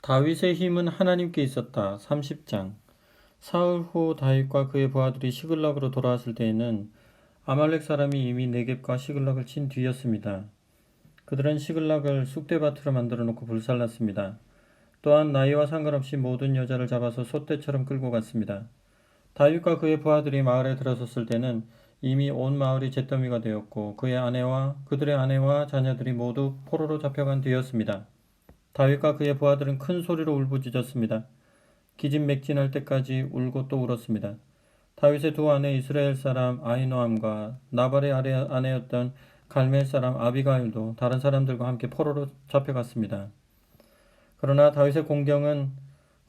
다윗의 힘은 하나님께 있었다. 30장. 사흘 후 다윗과 그의 부하들이 시글락으로 돌아왔을 때에는 아말렉 사람이 이미 네겝과 시글락을 친 뒤였습니다. 그들은 시글락을 쑥대밭으로 만들어 놓고 불살랐습니다. 또한 나이와 상관없이 모든 여자를 잡아서 솥대처럼 끌고 갔습니다. 다윗과 그의 부하들이 마을에 들어섰을 때는 이미 온 마을이 잿더미가 되었고 그들의 아내와 자녀들이 모두 포로로 잡혀간 뒤였습니다. 다윗과 그의 부하들은 큰 소리로 울부짖었습니다. 기진맥진할 때까지 울고 또 울었습니다. 다윗의 두 아내 이스라엘 사람 아히노암과 나발의 아내였던 갈멜 사람 아비가일도 다른 사람들과 함께 포로로 잡혀갔습니다. 그러나 다윗의 공경은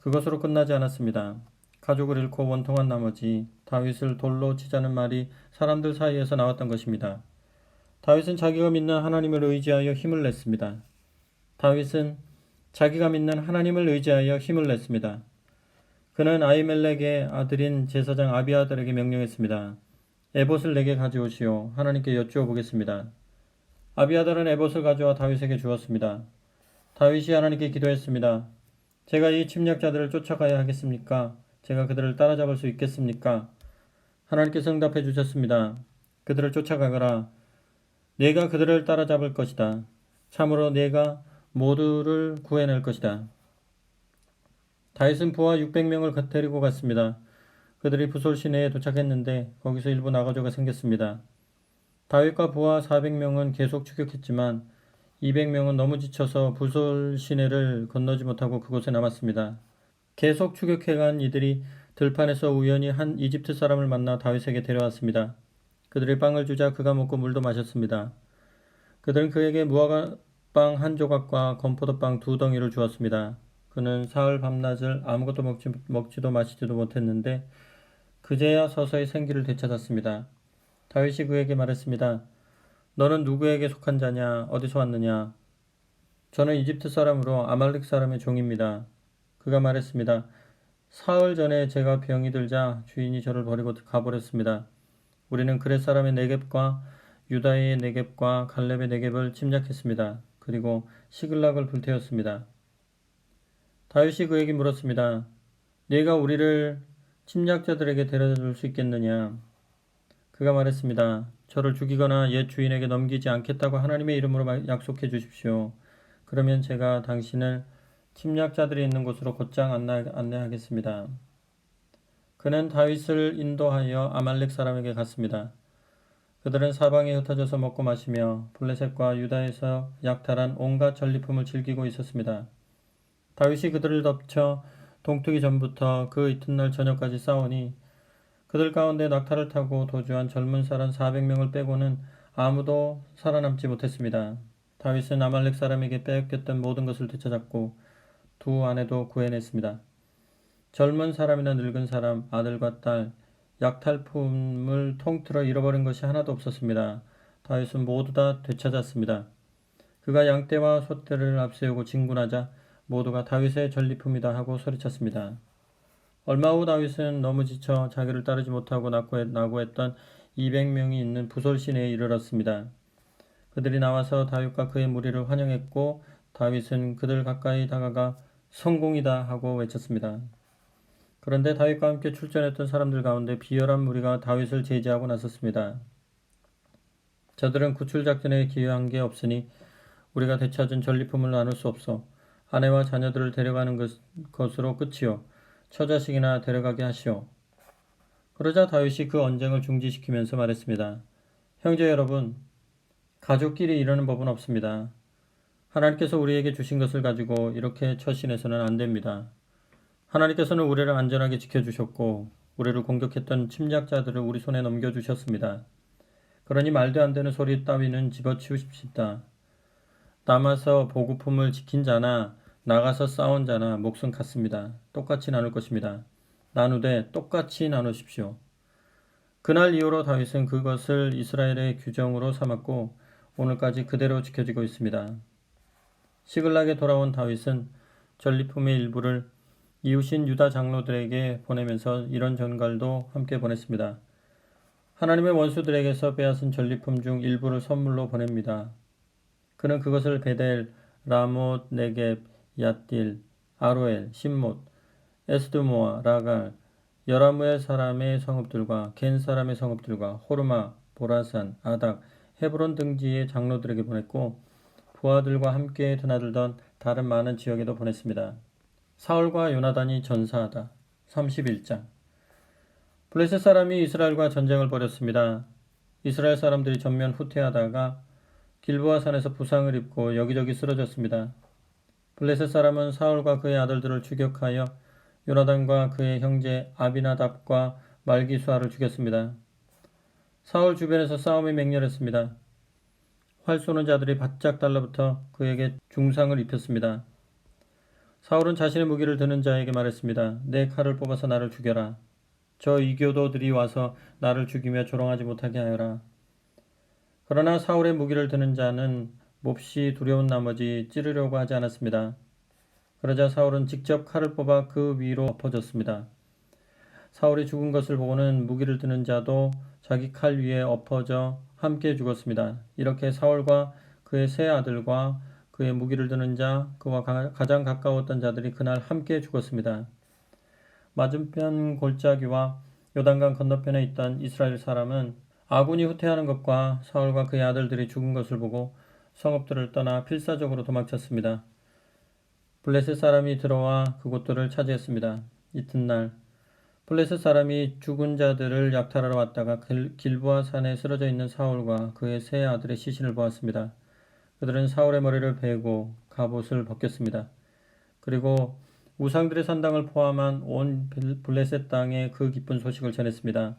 그것으로 끝나지 않았습니다. 가족을 잃고 원통한 나머지 다윗을 돌로 치자는 말이 사람들 사이에서 나왔던 것입니다. 다윗은 자기가 믿는 하나님을 의지하여 힘을 냈습니다. 다윗은 자기가 믿는 하나님을 의지하여 힘을 냈습니다. 그는 아히멜렉의 아들인 제사장 아비아들에게 명령했습니다. 에봇을 내게 가져오시오. 하나님께 여쭈어 보겠습니다. 아비아들은 에봇을 가져와 다윗에게 주었습니다. 다윗이 하나님께 기도했습니다. 제가 이 침략자들을 쫓아가야 하겠습니까? 제가 그들을 따라잡을 수 있겠습니까? 하나님께서 응답해 주셨습니다. 그들을 쫓아가거라. 내가 그들을 따라잡을 것이다. 참으로 내가 모두를 구해낼 것이다. 다윗은 부하 600명을 데리고 갔습니다. 그들이 부솔 시내에 도착했는데 거기서 일부 나가조가 생겼습니다. 다윗과 부하 400명은 계속 추격했지만 200명은 너무 지쳐서 부솔 시내를 건너지 못하고 그곳에 남았습니다. 계속 추격해간 이들이 들판에서 우연히 한 이집트 사람을 만나 다윗에게 데려왔습니다. 그들이 빵을 주자 그가 먹고 물도 마셨습니다. 그들은 그에게 무화과빵 한 조각과 건포도빵 2덩이를 주었습니다. 그는 사흘 밤낮을 아무것도 먹지도 마시지도 못했는데 그제야 서서히 생기를 되찾았습니다. 다윗이 그에게 말했습니다. 너는 누구에게 속한 자냐? 어디서 왔느냐? 저는 이집트 사람으로 아말렉 사람의 종입니다. 그가 말했습니다. 사흘 전에 제가 병이 들자 주인이 저를 버리고 가버렸습니다. 우리는 그렛 사람의 네겝과 유다의 네겝과 갈렙의 네겝을 침략했습니다. 그리고 시글락을 불태웠습니다. 다윗이 그에게 물었습니다. 네가 우리를 침략자들에게 데려줄 수 있겠느냐? 그가 말했습니다. 저를 죽이거나 옛 주인에게 넘기지 않겠다고 하나님의 이름으로 약속해 주십시오. 그러면 제가 당신을 침략자들이 있는 곳으로 곧장 안내하겠습니다. 그는 다윗을 인도하여 아말렉 사람에게 갔습니다. 그들은 사방에 흩어져서 먹고 마시며 블레셋과 유다에서 약탈한 온갖 전리품을 즐기고 있었습니다. 다윗이 그들을 덮쳐 동트기 전부터 그 이튿날 저녁까지 싸우니 그들 가운데 낙타를 타고 도주한 젊은 사람 400명을 빼고는 아무도 살아남지 못했습니다. 다윗은 아말렉 사람에게 빼앗겼던 모든 것을 되찾았고 두 아내도 구해냈습니다. 젊은 사람이나 늙은 사람, 아들과 딸, 약탈품을 통틀어 잃어버린 것이 하나도 없었습니다. 다윗은 모두 다 되찾았습니다. 그가 양떼와 소떼를 앞세우고 진군하자 모두가 다윗의 전리품이다 하고 소리쳤습니다. 얼마 후 다윗은 너무 지쳐 자기를 따르지 못하고 낙오했던 200명이 있는 부솔 시내에 이르렀습니다. 그들이 나와서 다윗과 그의 무리를 환영했고 다윗은 그들 가까이 다가가 성공이다 하고 외쳤습니다. 그런데 다윗과 함께 출전했던 사람들 가운데 비열한 무리가 다윗을 제지하고 나섰습니다. 저들은 구출작전에 기여한 게 없으니 우리가 되찾은 전리품을 나눌 수 없어. 아내와 자녀들을 데려가는 것으로 끝이요. 처자식이나 데려가게 하시오. 그러자 다윗이 그 언쟁을 중지시키면서 말했습니다. 형제 여러분, 가족끼리 이러는 법은 없습니다. 하나님께서 우리에게 주신 것을 가지고 이렇게 처신해서는 안 됩니다. 하나님께서는 우리를 안전하게 지켜주셨고 우리를 공격했던 침략자들을 우리 손에 넘겨주셨습니다. 그러니 말도 안 되는 소리 따위는 집어치우십시다. 남아서 보급품을 지킨 자나 나가서 싸운 자나 몫은 같습니다. 똑같이 나눌 것입니다. 나누되 똑같이 나누십시오. 그날 이후로 다윗은 그것을 이스라엘의 규정으로 삼았고 오늘까지 그대로 지켜지고 있습니다. 시글락에 돌아온 다윗은 전리품의 일부를 이웃인 유다 장로들에게 보내면서 이런 전갈도 함께 보냈습니다. 하나님의 원수들에게서 빼앗은 전리품 중 일부를 선물로 보냅니다. 그는 그것을 베델, 라못, 네겝, 얏딜, 아로엘, 심못, 에스드모아, 라갈, 여라무엘 사람의 성읍들과 겐 사람의 성읍들과 호르마, 보라산, 아닥, 헤브론 등지의 장로들에게 보냈고 부하들과 함께 드나들던 다른 많은 지역에도 보냈습니다. 사울과 요나단이 전사하다. 31장. 블레셋 사람이 이스라엘과 전쟁을 벌였습니다. 이스라엘 사람들이 전면 후퇴하다가 길보아 산에서 부상을 입고 여기저기 쓰러졌습니다. 블레셋 사람은 사울과 그의 아들들을 추격하여 요나단과 그의 형제 아비나답과 말기수아를 죽였습니다. 사울 주변에서 싸움이 맹렬했습니다. 활 쏘는 자들이 바짝 달라붙어 그에게 중상을 입혔습니다. 사울은 자신의 무기를 드는 자에게 말했습니다. 내 칼을 뽑아서 나를 죽여라. 저 이교도들이 와서 나를 죽이며 조롱하지 못하게 하여라. 그러나 사울의 무기를 드는 자는 몹시 두려운 나머지 찌르려고 하지 않았습니다. 그러자 사울은 직접 칼을 뽑아 그 위로 엎어졌습니다. 사울이 죽은 것을 보고는 무기를 드는 자도 자기 칼 위에 엎어져 함께 죽었습니다. 이렇게 사울과 그의 세 아들과 그의 무기를 드는 자, 그와 가장 가까웠던 자들이 그날 함께 죽었습니다. 맞은편 골짜기와 요단강 건너편에 있던 이스라엘 사람은 아군이 후퇴하는 것과 사울과 그의 아들들이 죽은 것을 보고 성읍들을 떠나 필사적으로 도망쳤습니다. 블레셋 사람이 들어와 그곳들을 차지했습니다. 이튿날 블레셋 사람이 죽은 자들을 약탈하러 왔다가 길보아 산에 쓰러져 있는 사울과 그의 세 아들의 시신을 보았습니다. 그들은 사울의 머리를 베고 갑옷을 벗겼습니다. 그리고 우상들의 산당을 포함한 온 블레셋 땅에 그 기쁜 소식을 전했습니다.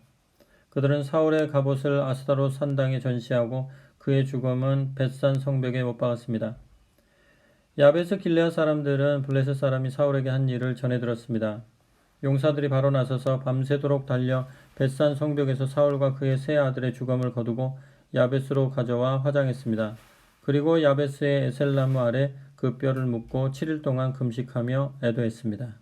그들은 사울의 갑옷을 아스타롯 산당에 전시하고 그의 죽음은 벳산 성벽에 못 박았습니다. 야베스 길레아 사람들은 블레셋 사람이 사울에게 한 일을 전해 들었습니다. 용사들이 바로 나서서 밤새도록 달려 벳산 성벽에서 사울과 그의 세 아들의 죽음을 거두고 야베스로 가져와 화장했습니다. 그리고 야베스의 에셀나무 아래 그 뼈를 묻고 7일 동안 금식하며 애도했습니다.